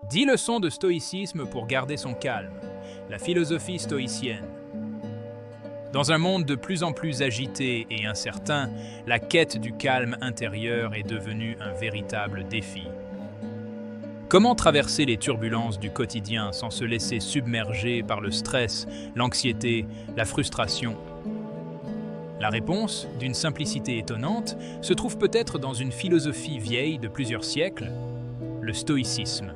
10 leçons de stoïcisme pour garder son calme. La philosophie stoïcienne. Dans un monde de plus en plus agité et incertain, la quête du calme intérieur est devenue un véritable défi. Comment traverser les turbulences du quotidien sans se laisser submerger par le stress, l'anxiété, la frustration ? La réponse, d'une simplicité étonnante, se trouve peut-être dans une philosophie vieille de plusieurs siècles, le stoïcisme.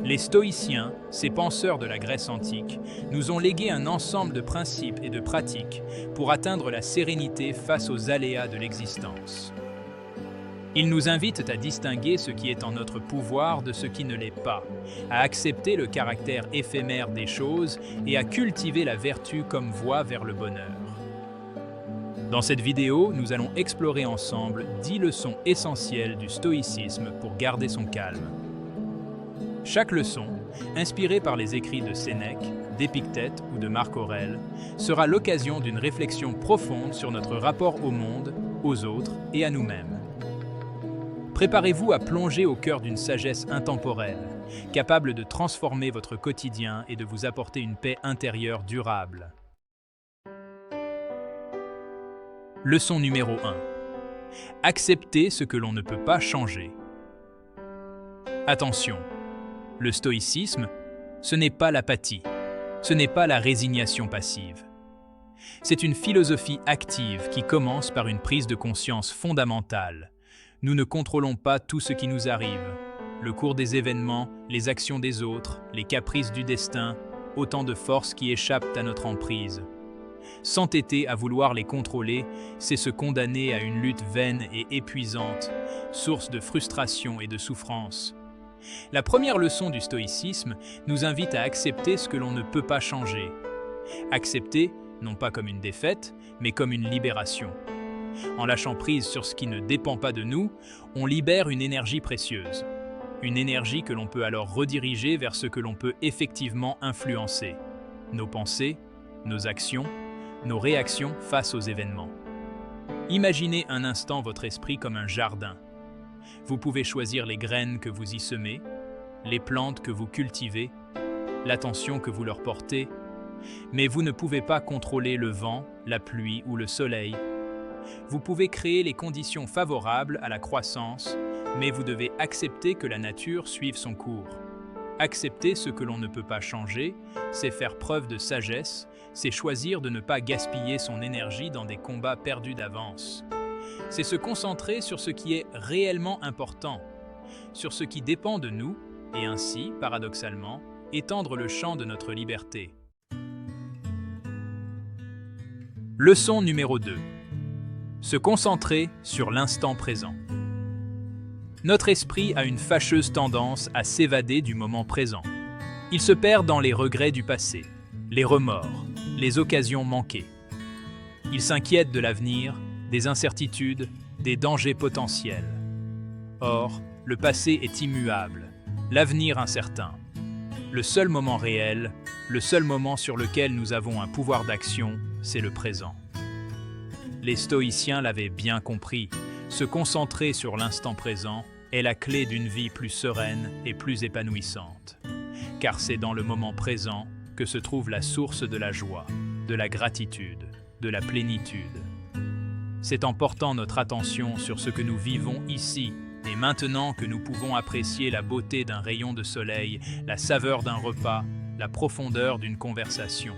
Les stoïciens, ces penseurs de la Grèce antique, nous ont légué un ensemble de principes et de pratiques pour atteindre la sérénité face aux aléas de l'existence. Ils nous invitent à distinguer ce qui est en notre pouvoir de ce qui ne l'est pas, à accepter le caractère éphémère des choses et à cultiver la vertu comme voie vers le bonheur. Dans cette vidéo, nous allons explorer ensemble 10 leçons essentielles du stoïcisme pour garder son calme. Chaque leçon, inspirée par les écrits de Sénèque, d'Épictète ou de Marc Aurèle, sera l'occasion d'une réflexion profonde sur notre rapport au monde, aux autres et à nous-mêmes. Préparez-vous à plonger au cœur d'une sagesse intemporelle, capable de transformer votre quotidien et de vous apporter une paix intérieure durable. Leçon numéro 1. Accepter ce que l'on ne peut pas changer. Attention, le stoïcisme, ce n'est pas l'apathie, ce n'est pas la résignation passive. C'est une philosophie active qui commence par une prise de conscience fondamentale. Nous ne contrôlons pas tout ce qui nous arrive. Le cours des événements, les actions des autres, les caprices du destin, autant de forces qui échappent à notre emprise. S'entêter à vouloir les contrôler, c'est se condamner à une lutte vaine et épuisante, source de frustration et de souffrance. La première leçon du stoïcisme nous invite à accepter ce que l'on ne peut pas changer. Accepter, non pas comme une défaite, mais comme une libération. En lâchant prise sur ce qui ne dépend pas de nous, on libère une énergie précieuse. Une énergie que l'on peut alors rediriger vers ce que l'on peut effectivement influencer. Nos pensées, nos actions, nos réactions face aux événements. Imaginez un instant votre esprit comme un jardin. Vous pouvez choisir les graines que vous y semez, les plantes que vous cultivez, l'attention que vous leur portez, mais vous ne pouvez pas contrôler le vent, la pluie ou le soleil. Vous pouvez créer les conditions favorables à la croissance, mais vous devez accepter que la nature suive son cours. Accepter ce que l'on ne peut pas changer, c'est faire preuve de sagesse, c'est choisir de ne pas gaspiller son énergie dans des combats perdus d'avance. C'est se concentrer sur ce qui est réellement important, sur ce qui dépend de nous, et ainsi, paradoxalement, étendre le champ de notre liberté. Leçon numéro 2. Se concentrer sur l'instant présent. Notre esprit a une fâcheuse tendance à s'évader du moment présent. Il se perd dans les regrets du passé, les remords, les occasions manquées. Il s'inquiète de l'avenir, des incertitudes, des dangers potentiels. Or, le passé est immuable, l'avenir incertain. Le seul moment réel, le seul moment sur lequel nous avons un pouvoir d'action, c'est le présent. Les stoïciens l'avaient bien compris, se concentrer sur l'instant présent est la clé d'une vie plus sereine et plus épanouissante. Car c'est dans le moment présent que se trouve la source de la joie, de la gratitude, de la plénitude. C'est en portant notre attention sur ce que nous vivons ici et maintenant que nous pouvons apprécier la beauté d'un rayon de soleil, la saveur d'un repas, la profondeur d'une conversation.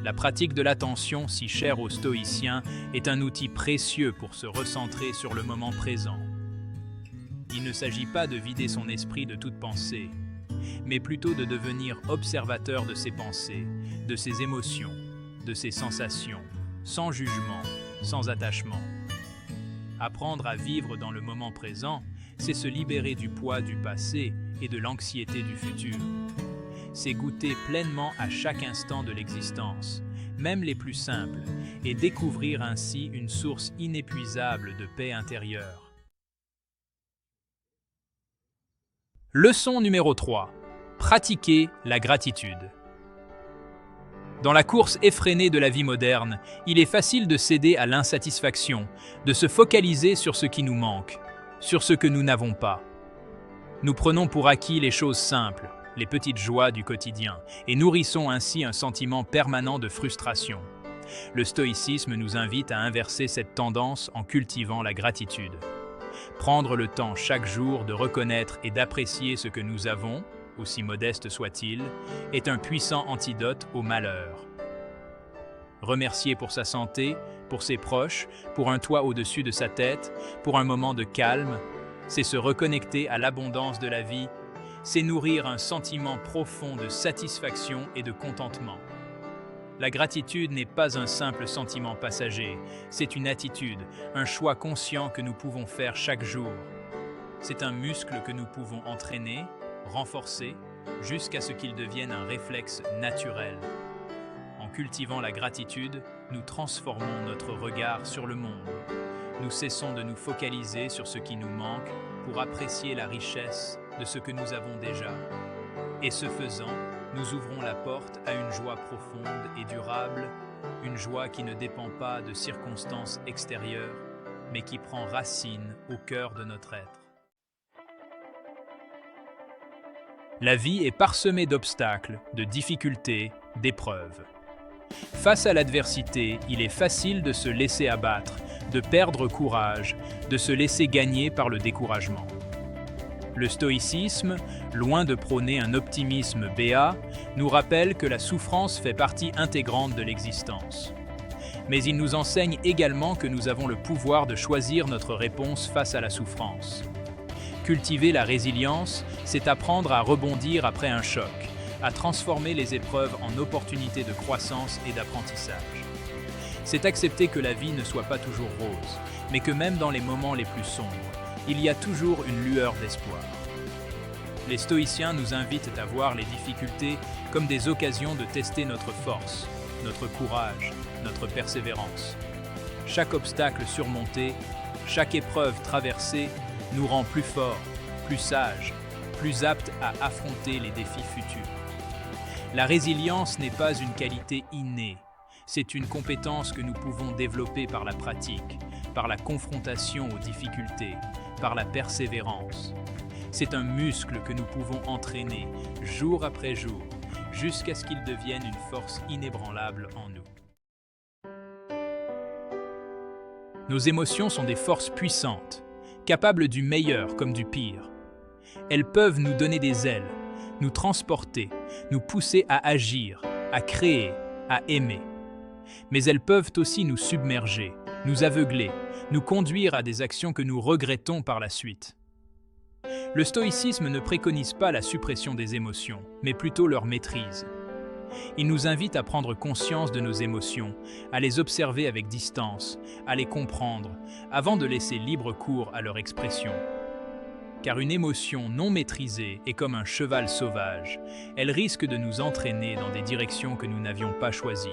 La pratique de l'attention, si chère aux stoïciens, est un outil précieux pour se recentrer sur le moment présent. Il ne s'agit pas de vider son esprit de toute pensée, mais plutôt de devenir observateur de ses pensées, de ses émotions, de ses sensations, sans jugement, sans attachement. Apprendre à vivre dans le moment présent, c'est se libérer du poids du passé et de l'anxiété du futur. C'est goûter pleinement à chaque instant de l'existence, même les plus simples, et découvrir ainsi une source inépuisable de paix intérieure. Leçon numéro 3. Pratiquer la gratitude. Dans la course effrénée de la vie moderne, il est facile de céder à l'insatisfaction, de se focaliser sur ce qui nous manque, sur ce que nous n'avons pas. Nous prenons pour acquis les choses simples, les petites joies du quotidien, et nourrissons ainsi un sentiment permanent de frustration. Le stoïcisme nous invite à inverser cette tendance en cultivant la gratitude. Prendre le temps chaque jour de reconnaître et d'apprécier ce que nous avons, aussi modeste soit-il, est un puissant antidote au malheur. Remercier pour sa santé, pour ses proches, pour un toit au-dessus de sa tête, pour un moment de calme, c'est se reconnecter à l'abondance de la vie, c'est nourrir un sentiment profond de satisfaction et de contentement. La gratitude n'est pas un simple sentiment passager, c'est une attitude, un choix conscient que nous pouvons faire chaque jour. C'est un muscle que nous pouvons entraîner, renforcer, jusqu'à ce qu'il devienne un réflexe naturel. En cultivant la gratitude, nous transformons notre regard sur le monde. Nous cessons de nous focaliser sur ce qui nous manque pour apprécier la richesse de ce que nous avons déjà. Et ce faisant, nous ouvrons la porte à une joie profonde et durable, une joie qui ne dépend pas de circonstances extérieures, mais qui prend racine au cœur de notre être. La vie est parsemée d'obstacles, de difficultés, d'épreuves. Face à l'adversité, il est facile de se laisser abattre, de perdre courage, de se laisser gagner par le découragement. Le stoïcisme, loin de prôner un optimisme béat, nous rappelle que la souffrance fait partie intégrante de l'existence. Mais il nous enseigne également que nous avons le pouvoir de choisir notre réponse face à la souffrance. Cultiver la résilience, c'est apprendre à rebondir après un choc, à transformer les épreuves en opportunités de croissance et d'apprentissage. C'est accepter que la vie ne soit pas toujours rose, mais que même dans les moments les plus sombres, il y a toujours une lueur d'espoir. Les stoïciens nous invitent à voir les difficultés comme des occasions de tester notre force, notre courage, notre persévérance. Chaque obstacle surmonté, chaque épreuve traversée nous rend plus forts, plus sages, plus aptes à affronter les défis futurs. La résilience n'est pas une qualité innée, c'est une compétence que nous pouvons développer par la pratique, par la confrontation aux difficultés, par la persévérance. C'est un muscle que nous pouvons entraîner jour après jour, jusqu'à ce qu'il devienne une force inébranlable en nous. Nos émotions sont des forces puissantes, capables du meilleur comme du pire. Elles peuvent nous donner des ailes, nous transporter, nous pousser à agir, à créer, à aimer. Mais elles peuvent aussi nous submerger, nous aveugler, nous conduire à des actions que nous regrettons par la suite. Le stoïcisme ne préconise pas la suppression des émotions, mais plutôt leur maîtrise. Il nous invite à prendre conscience de nos émotions, à les observer avec distance, à les comprendre, avant de laisser libre cours à leur expression. Car une émotion non maîtrisée est comme un cheval sauvage, elle risque de nous entraîner dans des directions que nous n'avions pas choisies.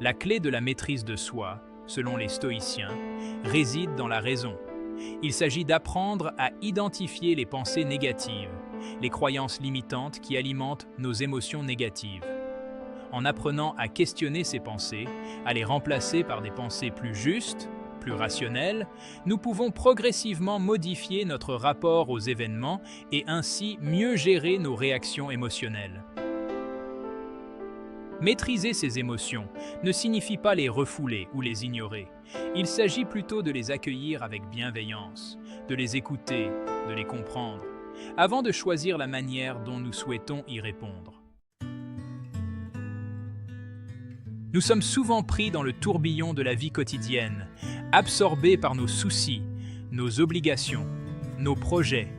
La clé de la maîtrise de soi, selon les stoïciens, réside dans la raison. Il s'agit d'apprendre à identifier les pensées négatives, les croyances limitantes qui alimentent nos émotions négatives. En apprenant à questionner ces pensées, à les remplacer par des pensées plus justes, plus rationnelles, nous pouvons progressivement modifier notre rapport aux événements et ainsi mieux gérer nos réactions émotionnelles. Maîtriser ces émotions ne signifie pas les refouler ou les ignorer. Il s'agit plutôt de les accueillir avec bienveillance, de les écouter, de les comprendre, avant de choisir la manière dont nous souhaitons y répondre. Nous sommes souvent pris dans le tourbillon de la vie quotidienne, absorbés par nos soucis, nos obligations, nos projets.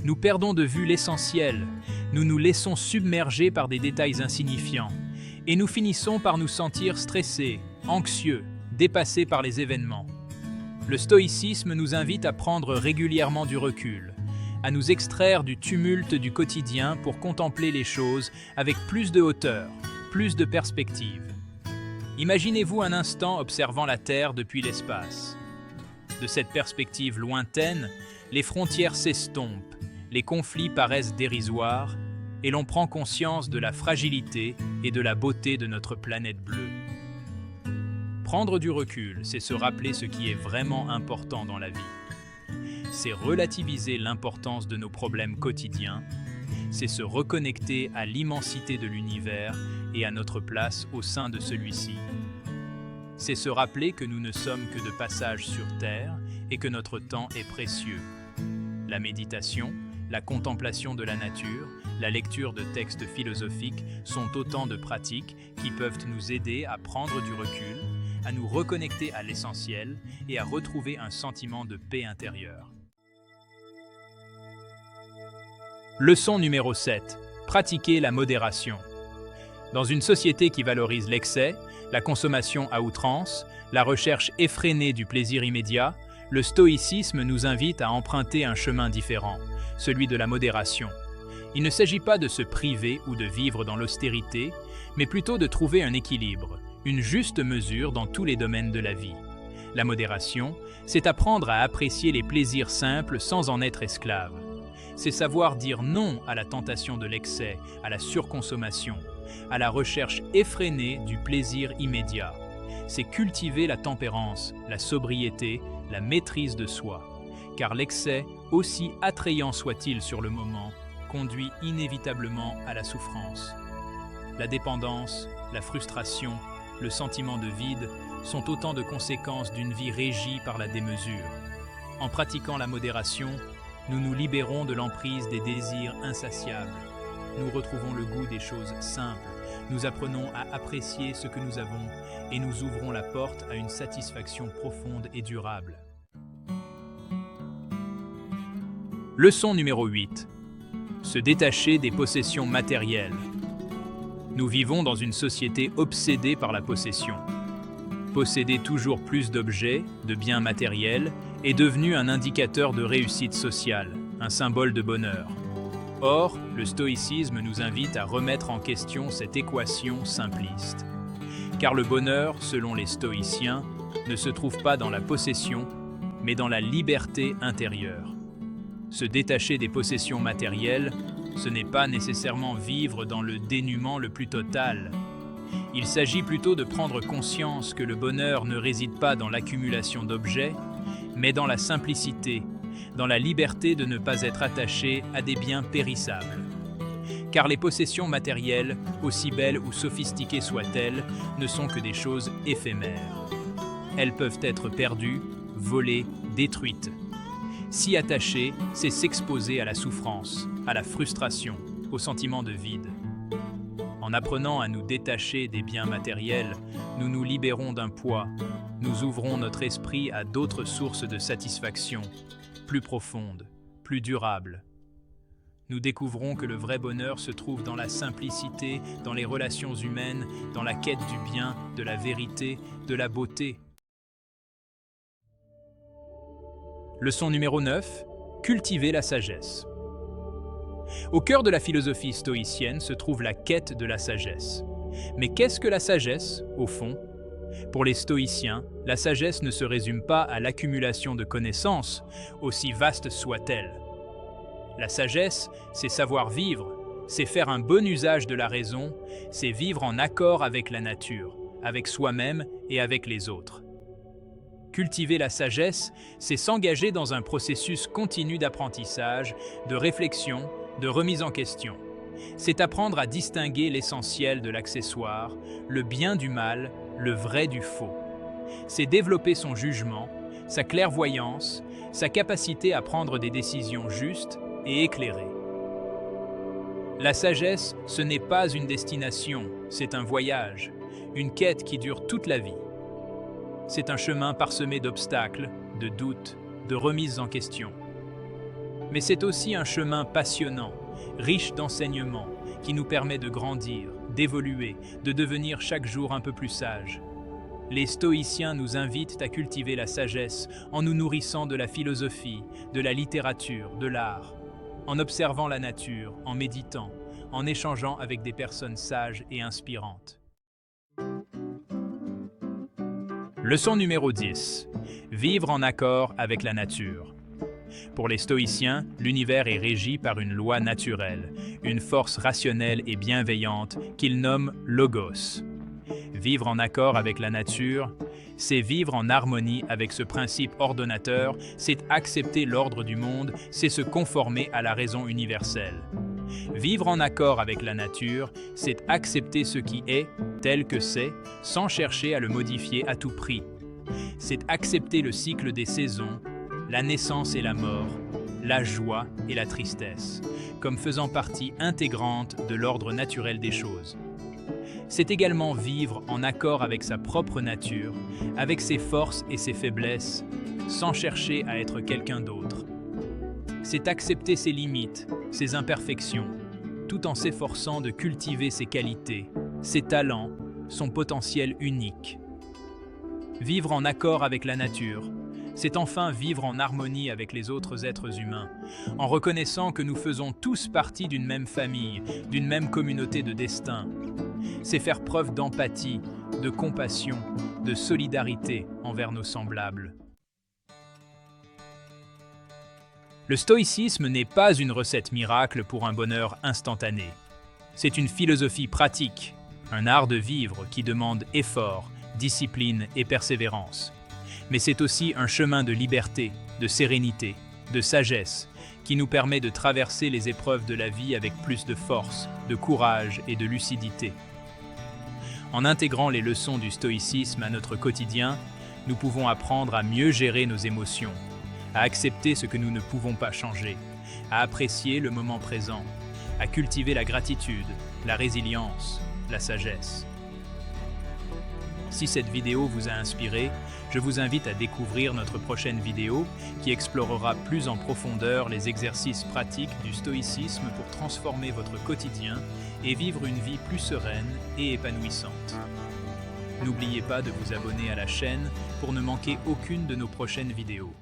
Nous perdons de vue l'essentiel, nous nous laissons submerger par des détails insignifiants, et nous finissons par nous sentir stressés, anxieux, dépassés par les événements. Le stoïcisme nous invite à prendre régulièrement du recul, à nous extraire du tumulte du quotidien pour contempler les choses avec plus de hauteur, plus de perspective. Imaginez-vous un instant observant la Terre depuis l'espace. De cette perspective lointaine, les frontières s'estompent, les conflits paraissent dérisoires, et l'on prend conscience de la fragilité et de la beauté de notre planète bleue. Prendre du recul, c'est se rappeler ce qui est vraiment important dans la vie. c'est relativiser l'importance de nos problèmes quotidiens, c'est se reconnecter à l'immensité de l'univers et à notre place au sein de celui-ci. C'est se rappeler que nous ne sommes que de passage sur Terre et que notre temps est précieux. La méditation, la contemplation de la nature, la lecture de textes philosophiques sont autant de pratiques qui peuvent nous aider à prendre du recul, à nous reconnecter à l'essentiel et à retrouver un sentiment de paix intérieure. Leçon numéro 7. Pratiquer la modération. Dans une société qui valorise l'excès, la consommation à outrance, la recherche effrénée du plaisir immédiat, le stoïcisme nous invite à emprunter un chemin différent, celui de la modération. Il ne s'agit pas de se priver ou de vivre dans l'austérité, mais plutôt de trouver un équilibre, une juste mesure dans tous les domaines de la vie. La modération, c'est apprendre à apprécier les plaisirs simples sans en être esclave. C'est savoir dire non à la tentation de l'excès, à la surconsommation, à la recherche effrénée du plaisir immédiat. C'est cultiver la tempérance, la sobriété, la maîtrise de soi. Car l'excès, aussi attrayant soit-il sur le moment, conduit inévitablement à la souffrance. La dépendance, la frustration, le sentiment de vide sont autant de conséquences d'une vie régie par la démesure. En pratiquant la modération, nous nous libérons de l'emprise des désirs insatiables. Nous retrouvons le goût des choses simples. Nous apprenons à apprécier ce que nous avons et nous ouvrons la porte à une satisfaction profonde et durable. Leçon numéro 8. Se détacher des possessions matérielles. Nous vivons dans une société obsédée par la possession. Posséder toujours plus d'objets, de biens matériels, est devenu un indicateur de réussite sociale, un symbole de bonheur. Or, le stoïcisme nous invite à remettre en question cette équation simpliste. Car le bonheur, selon les stoïciens, ne se trouve pas dans la possession, mais dans la liberté intérieure. Se détacher des possessions matérielles, ce n'est pas nécessairement vivre dans le dénuement le plus total. Il s'agit plutôt de prendre conscience que le bonheur ne réside pas dans l'accumulation d'objets, mais dans la simplicité, dans la liberté de ne pas être attaché à des biens périssables. Car les possessions matérielles, aussi belles ou sophistiquées soient-elles, ne sont que des choses éphémères. Elles peuvent être perdues, volées, détruites. S'y attacher, c'est s'exposer à la souffrance, à la frustration, au sentiment de vide. En apprenant à nous détacher des biens matériels, nous nous libérons d'un poids, nous ouvrons notre esprit à d'autres sources de satisfaction, plus profondes, plus durables. Nous découvrons que le vrai bonheur se trouve dans la simplicité, dans les relations humaines, dans la quête du bien, de la vérité, de la beauté. Leçon numéro 9. Cultiver la sagesse. Au cœur de la philosophie stoïcienne se trouve la quête de la sagesse. Mais qu'est-ce que la sagesse, au fond ? Pour les stoïciens, la sagesse ne se résume pas à l'accumulation de connaissances, aussi vaste soit-elle. La sagesse, c'est savoir vivre, c'est faire un bon usage de la raison, c'est vivre en accord avec la nature, avec soi-même et avec les autres. Cultiver la sagesse, c'est s'engager dans un processus continu d'apprentissage, de réflexion, de remise en question. C'est apprendre à distinguer l'essentiel de l'accessoire, le bien du mal, le vrai du faux. C'est développer son jugement, sa clairvoyance, sa capacité à prendre des décisions justes et éclairées. La sagesse, ce n'est pas une destination, c'est un voyage, une quête qui dure toute la vie. C'est un chemin parsemé d'obstacles, de doutes, de remises en question. Mais c'est aussi un chemin passionnant, riche d'enseignements, qui nous permet de grandir, d'évoluer, de devenir chaque jour un peu plus sages. Les stoïciens nous invitent à cultiver la sagesse en nous nourrissant de la philosophie, de la littérature, de l'art, en observant la nature, en méditant, en échangeant avec des personnes sages et inspirantes. Leçon numéro 10. Vivre en accord avec la nature. Pour les stoïciens, l'univers est régi par une loi naturelle, une force rationnelle et bienveillante qu'ils nomment logos. Vivre en accord avec la nature, c'est vivre en harmonie avec ce principe ordonnateur, c'est accepter l'ordre du monde, c'est se conformer à la raison universelle. Vivre en accord avec la nature, c'est accepter ce qui est, tel que c'est, sans chercher à le modifier à tout prix. C'est accepter le cycle des saisons, la naissance et la mort, la joie et la tristesse, comme faisant partie intégrante de l'ordre naturel des choses. C'est également vivre en accord avec sa propre nature, avec ses forces et ses faiblesses, sans chercher à être quelqu'un d'autre. C'est accepter ses limites, ses imperfections, tout en s'efforçant de cultiver ses qualités, ses talents, son potentiel unique. Vivre en accord avec la nature, c'est enfin vivre en harmonie avec les autres êtres humains, en reconnaissant que nous faisons tous partie d'une même famille, d'une même communauté de destin. C'est faire preuve d'empathie, de compassion, de solidarité envers nos semblables. Le stoïcisme n'est pas une recette miracle pour un bonheur instantané. C'est une philosophie pratique, un art de vivre qui demande effort, discipline et persévérance. Mais c'est aussi un chemin de liberté, de sérénité, de sagesse, qui nous permet de traverser les épreuves de la vie avec plus de force, de courage et de lucidité. En intégrant les leçons du stoïcisme à notre quotidien, nous pouvons apprendre à mieux gérer nos émotions, à accepter ce que nous ne pouvons pas changer, à apprécier le moment présent, à cultiver la gratitude, la résilience, la sagesse. Si cette vidéo vous a inspiré, je vous invite à découvrir notre prochaine vidéo qui explorera plus en profondeur les exercices pratiques du stoïcisme pour transformer votre quotidien et vivre une vie plus sereine et épanouissante. N'oubliez pas de vous abonner à la chaîne pour ne manquer aucune de nos prochaines vidéos.